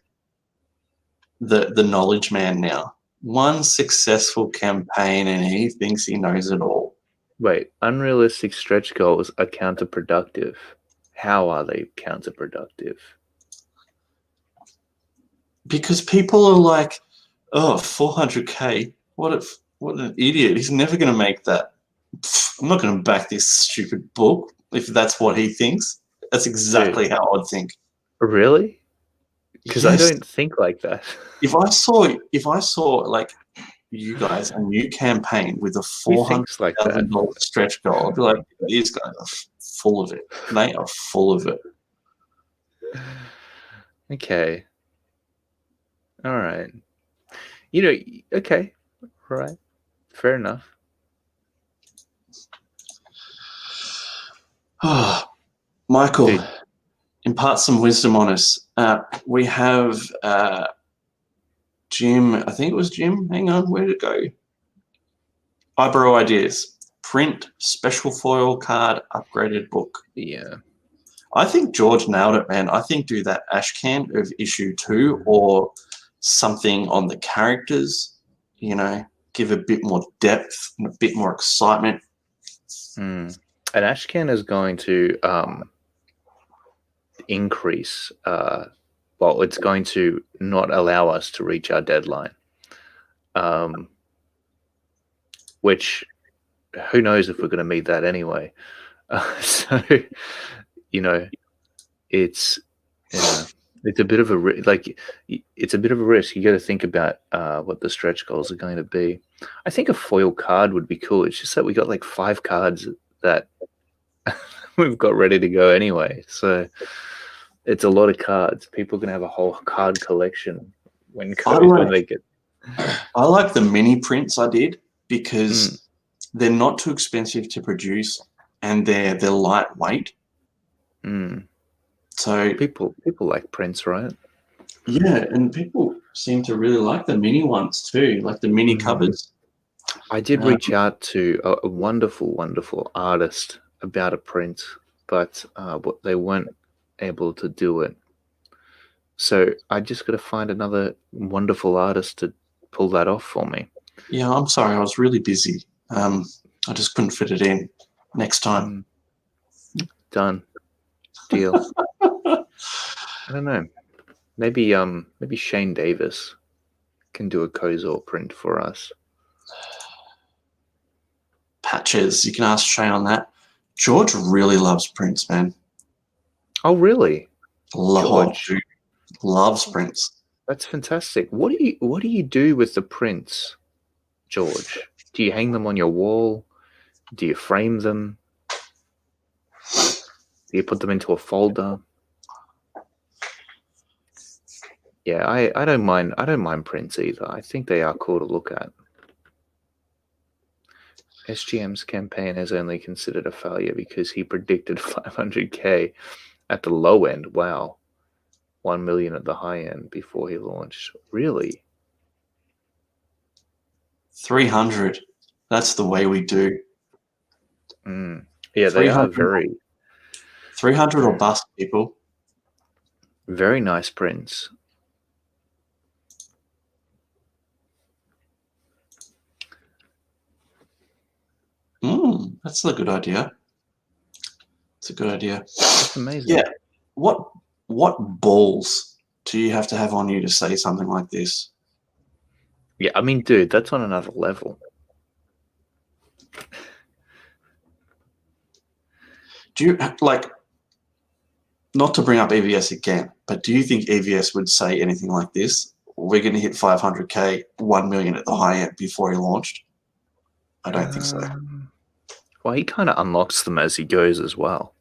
knowledge man now. One successful campaign and he thinks he knows it all. Wait, unrealistic stretch goals are counterproductive. How are they counterproductive? Because people are like, oh, 400K. What an idiot. He's never going to make that. I'm not going to back this stupid book if that's what he thinks. That's exactly how I would think. Really? Because I Yes. don't think like that. If I saw like you guys a new campaign with a $400,000 stretch goal, I'd be like, these guys are full of it. They are full of it. Okay. All right. You know, okay. All right. Fair enough. Michael, Dude. impart some wisdom on us. We have Jim. I think it was Jim. Hang on, where did it go? Eyebrow ideas. Print special foil card upgraded book. Yeah. I think George nailed it, man. I think do that Ashcan of issue 2 or something on the characters. You know, give a bit more depth and a bit more excitement. And Ashcan is going to increase. Well, it's going to not allow us to reach our deadline. Which, who knows if we're going to meet that anyway. So, you know, it's a bit of a it's a bit of a risk. You got to think about what the stretch goals are going to be. I think a foil card would be cool. It's just that we got like 5 cards that we've got ready to go anyway. So it's a lot of cards. People can have a whole card collection when they get. I like the mini prints I did because they're not too expensive to produce and they're lightweight. So people like prints, right? Yeah, and people seem to really like the mini ones too, like the mini covers. I did reach out to a wonderful, wonderful artist about a print, but they weren't able to do it. So I just got to find another wonderful artist to pull that off for me. Yeah, I'm sorry, I was really busy. I just couldn't fit it in. Next time. Done. Deal. I don't know. Maybe Shane Davis can do a Kozor print for us. Patches, you can ask Shay on that. George really loves prints, man. Oh, really? George loves prints. That's fantastic. What do you do with the prints, George? Do you hang them on your wall? Do you frame them? Do you put them into a folder? Yeah, I don't mind. I don't mind prints either. I think they are cool to look at. SGM's campaign is only considered a failure because he predicted 500K at the low end. Wow. 1 million at the high end before he launched. Really? 300. That's the way we do. Yeah, they are very 300 or bust, people. Very nice prints. That's a good idea. It's a good idea. That's amazing. Yeah. What balls do you have to have on you to say something like this? Yeah, I mean, dude, that's on another level. Do you like, not to bring up EVS again, but do you think EVS would say anything like this? We're going to hit 500K, 1 million at the high end before he launched? I don't think so. Well, he kind of unlocks them as he goes as well.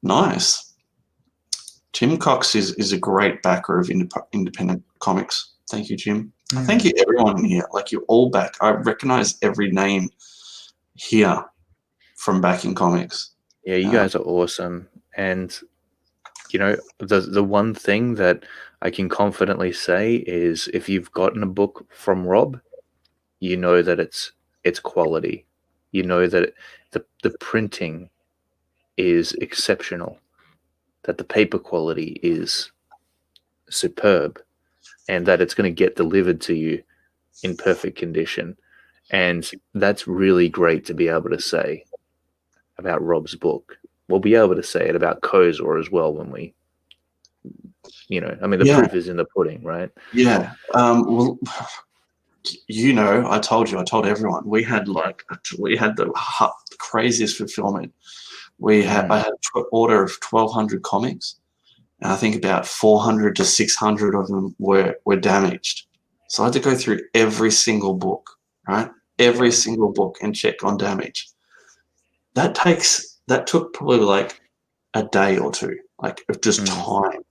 Nice. Tim Cox is a great backer of independent comics. Thank you, Jim. Thank you, everyone in here. Like, you're all back. I recognize every name here from backing comics. Yeah, you guys are awesome. And, you know, the one thing that I can confidently say is if you've gotten a book from Rob, you know that it's quality. You know that the printing is exceptional, that the paper quality is superb, and that it's going to get delivered to you in perfect condition. And that's really great to be able to say about Rob's book. We'll be able to say it about Kozor as well when we, I mean, the proof is in the pudding, right? Yeah. Well, I told everyone, we had the craziest fulfillment. I had an order of 1,200 comics, and I think about 400 to 600 of them were damaged. So I had to go through every single book, right? Every single book and check on damage. That took probably like a day or two, like of just time.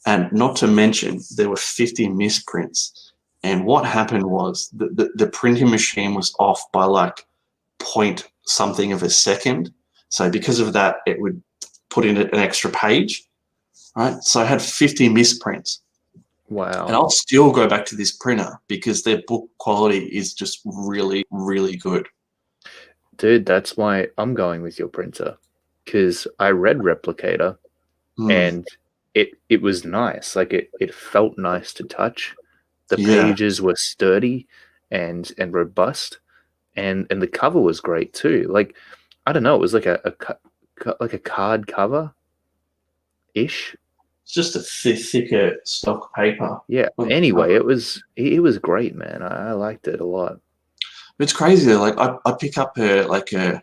And not to mention, there were 50 misprints. And what happened was the printing machine was off by like point something of a second. So because of that, it would put in an extra page, right? So I had 50 misprints. Wow. And I'll still go back to this printer because their book quality is just really, really good. Dude, that's why I'm going with your printer, because I read Replicator and it was nice. Like it felt nice to touch. The pages were sturdy and robust, and the cover was great too. Like, I don't know, it was like a card cover ish. It's just a thicker stock paper. Yeah. Anyway, it was great, man. I liked it a lot. It's crazy though. Like I pick up a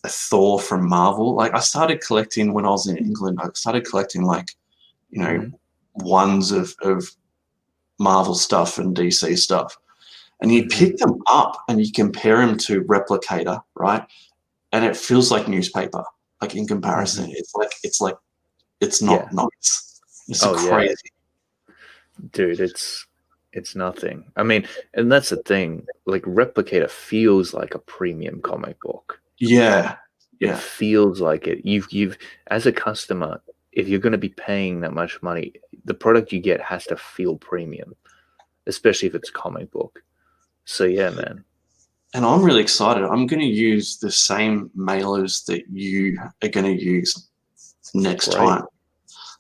Thor from Marvel. Like I started collecting when I was in England. I started collecting ones of Marvel stuff and DC stuff, and you pick them up and you compare them to Replicator, right? And it feels like newspaper. Like in comparison, it's not nice. It's crazy, dude. It's nothing. I mean, and that's the thing. Like Replicator feels like a premium comic book. Yeah. It feels like it. You've as a customer, if you're going to be paying that much money, the product you get has to feel premium, especially if it's a comic book. So yeah, man. And I'm really excited. I'm going to use the same mailers that you are going to use next time.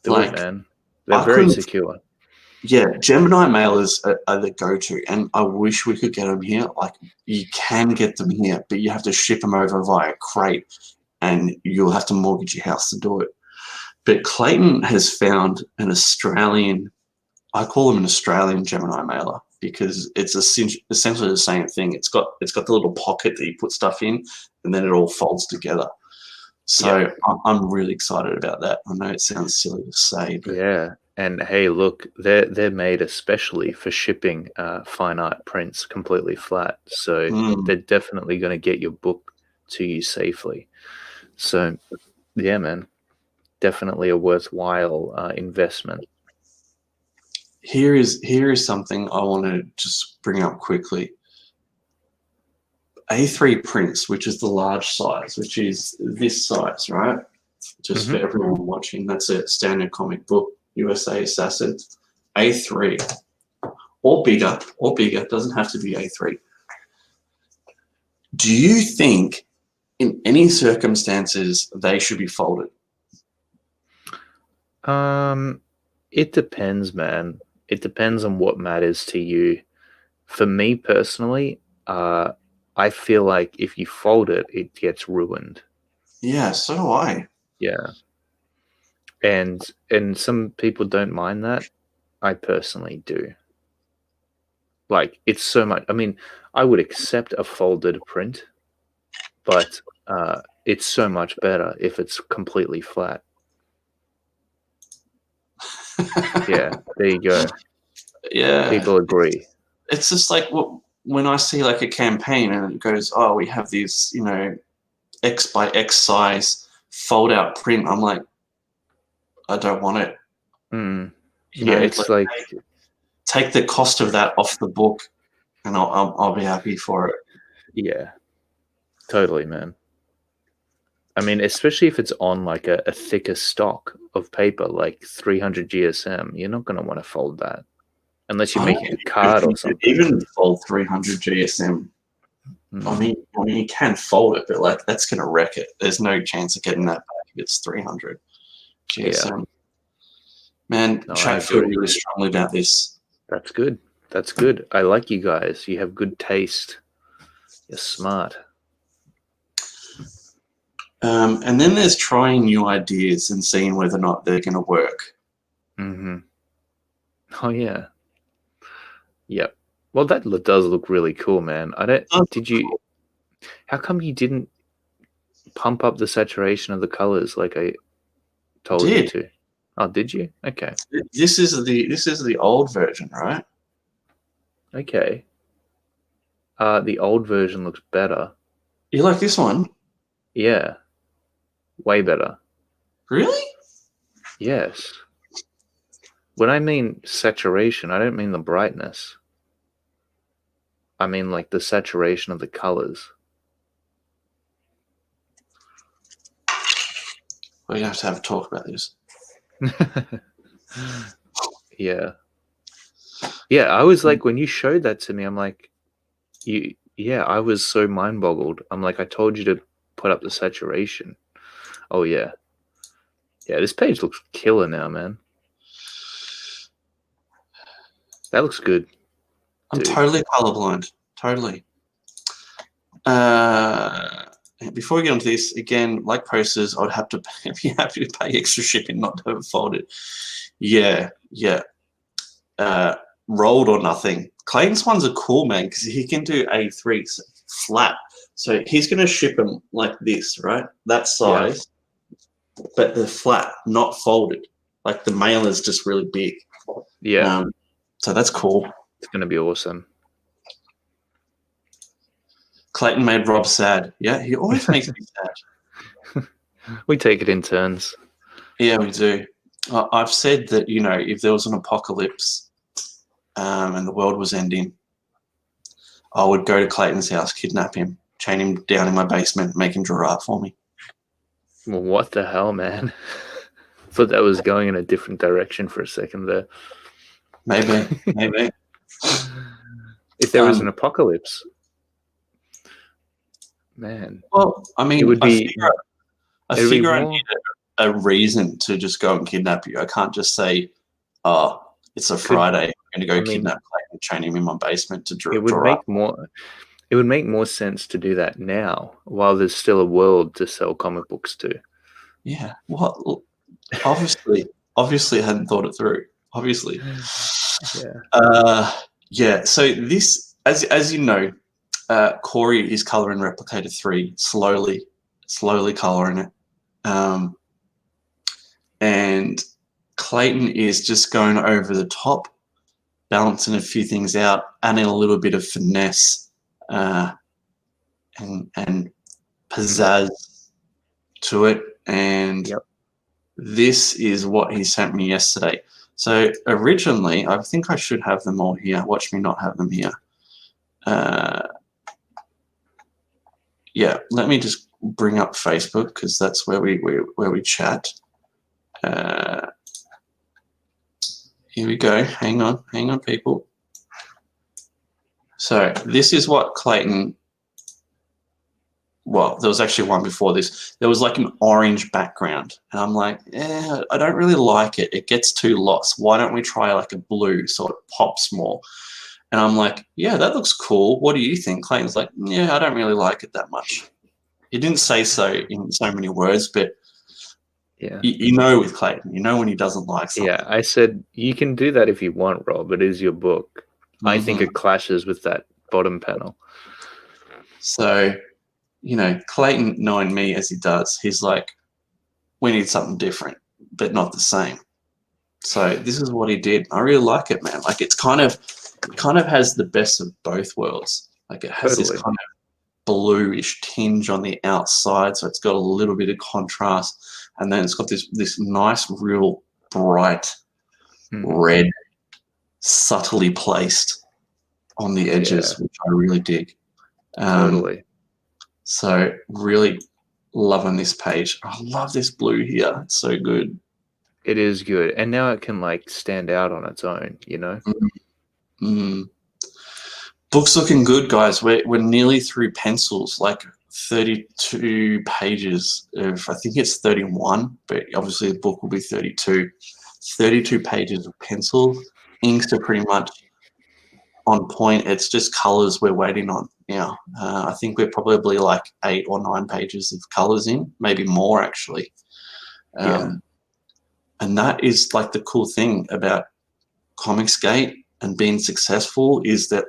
Do it, man. They're very secure. Yeah, Gemini mailers are the go-to, and I wish we could get them here. Like, you can get them here, but you have to ship them over via crate, and you'll have to mortgage your house to do it. But Clayton has found an Australian, I call them an Australian Gemini mailer, because it's essentially the same thing. It's got the little pocket that you put stuff in, and then it all folds together. So I'm really excited about that. I know it sounds silly to say, but yeah. And hey, look, they're made especially for shipping fine art prints completely flat. So they're definitely going to get your book to you safely. So yeah, man, definitely a worthwhile investment. Here is something I want to just bring up quickly. A3 prints, which is the large size, which is this size, right? Just for everyone watching, that's a standard comic book, USA Assassin. A3 or bigger, doesn't have to be A3. Do you think in any circumstances they should be folded? It depends, man. It depends on what matters to you. For me personally, I feel like if you fold it, it gets ruined. Yeah, so do I. Yeah. And some people don't mind that. I personally do. Like, it's so much. I mean, I would accept a folded print, but it's so much better if it's completely flat. Yeah, there you go. Yeah. People agree. It's just like when I see like a campaign and it goes, oh, we have this, X by X size fold out print. I'm like, I don't want it. It's like take the cost of that off the book, and I'll be happy for it. Yeah, totally, man. I mean, especially if it's on like a thicker stock of paper, like 300 GSM, you're not going to want to fold that unless you're making a card or something. Even fold 300 GSM. I mean, you can fold it, but like that's going to wreck it. There's no chance of getting that back if it's 300 GSM. Yeah. Man, chat feel really strongly about this. That's good. That's good. I like you guys. You have good taste. You're smart. And then there's trying new ideas and seeing whether or not they're going to work. Mm-hmm. Oh, yeah. Yep. Well, that does look really cool, man. How come you didn't pump up the saturation of the colors like I told you to? Oh, did you? Okay. This is the old version, right? Okay. The old version looks better. You like this one? Yeah. Way better. Really? Yes. When I mean saturation, I don't mean the brightness. I mean like the saturation of the colors. We're gonna have to have a talk about this. Yeah. Yeah, I was like, when you showed that to me, I'm like, I was so mind boggled. I'm like, I told you to put up the saturation. Oh yeah. Yeah, this page looks killer now, man. That looks good. I'm dude. totally colorblind. Totally. Before we get onto this, again, like posters, I'd have to be happy to pay extra shipping, not to have it folded. Yeah. Rolled or nothing. Clayton's ones are cool, man, because he can do A3s flat. So he's going to ship them like this, right? That size, but they're flat, not folded. Like the mailer's just really big. Yeah. So that's cool. It's going to be awesome. Clayton made Rob sad. Yeah, he always makes me sad. We take it in turns. Yeah, we do. I've said that, you know, if there was an apocalypse and the world was ending, I would go to Clayton's house, kidnap him, chain him down in my basement, make him draw art for me. Well, what the hell, man? Thought that was going in a different direction for a second there. Maybe. If there was an apocalypse, man. Well, I mean, it would be. I figure I need a reason to just go and kidnap you. I can't just say, "Oh, it's a Friday. I'm going to go kidnap Clayton and chain him in my basement to draw." It would make more sense to do that now, while there's still a world to sell comic books to. Yeah. Well, obviously, I hadn't thought it through. Obviously. Yeah. Yeah. So this, as you know, Korey is coloring Replicator 3 slowly coloring it. And Clayton is just going over the top, balancing a few things out, adding a little bit of finesse and pizzazz to it. And this is what he sent me yesterday. So originally, I think I should have them all here. Watch me not have them here. Yeah, let me just bring up Facebook because that's where we chat. Here we go. Hang on, people. So this is what Clayton. Well, there was actually one before this. There was like an orange background, and I'm like, I don't really like it. It gets too lost. Why don't we try like a blue so it pops more? And I'm like, yeah, that looks cool. What do you think? Clayton's like, yeah, I don't really like it that much. He didn't say so in so many words, but yeah, you know with Clayton, you know when he doesn't like something. Yeah, I said, you can do that if you want, Rob. It is your book. I think it clashes with that bottom panel. So, you know, Clayton, knowing me as he does, he's like, we need something different, but not the same. So this is what he did. I really like it, man. Like it kind of has the best of both worlds. Like it has this kind of bluish tinge on the outside, so it's got a little bit of contrast, and then it's got this nice, real bright red, subtly placed on the edges, which I really dig. Totally. So really loving this page. I love this blue here. It's so good. It is good, and now it can like stand out on its own. You know. Book's looking good, guys. We're nearly through pencils, like 32 pages of, I think it's 31, but obviously the book will be 32. 32 pages of pencil. Inks are pretty much on point. It's just colors we're waiting on now. I think we're probably like 8 or 9 pages of colors in, maybe more actually. And that is like the cool thing about Comicsgate and being successful, is that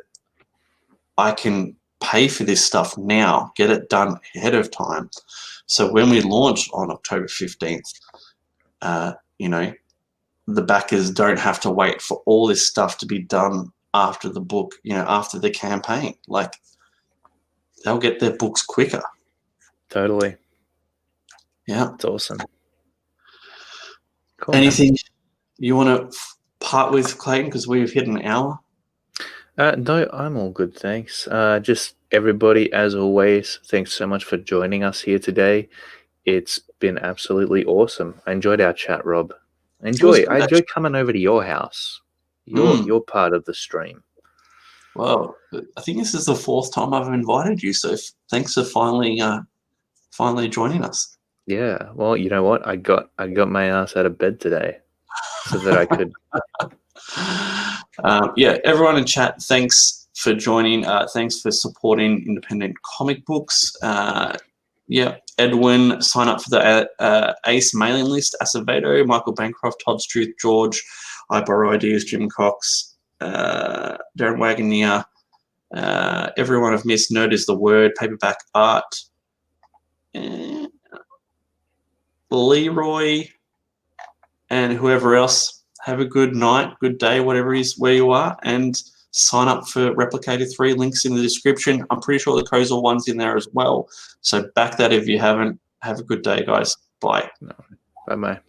I can pay for this stuff now, get it done ahead of time. So when we launch on October 15th, you know, the backers don't have to wait for all this stuff to be done after the book, you know, after the campaign. Like, they'll get their books quicker. Totally. Yeah. It's awesome. Cool, anything you want to part with, Clayton, because we've hit an hour? No, I'm all good, thanks. Just everybody, as always, thanks so much for joining us here today. It's been absolutely awesome. I enjoyed our chat, Rob. I enjoyed coming over to your house. You're part of the stream. Well, I think this is the 4th time I've invited you, so thanks for finally joining us. Yeah, well, you know what? I got my ass out of bed today so that I could. Yeah, everyone in chat, thanks for joining. Thanks for supporting independent comic books. Yeah, Edwin, sign up for the ACE mailing list. Acevedo, Michael Bancroft, Todd's Truth, George, I Borrow Ideas, Jim Cox, Darren Wagoneer, everyone I've missed. Nerd is the word. Paperback art. Leroy, and whoever else. Have a good night, good day, whatever it is where you are, and sign up for Replicator 3. Links in the description. I'm pretty sure the Kozal one's in there as well. So back that if you haven't. Have a good day, guys. Bye. Bye-bye.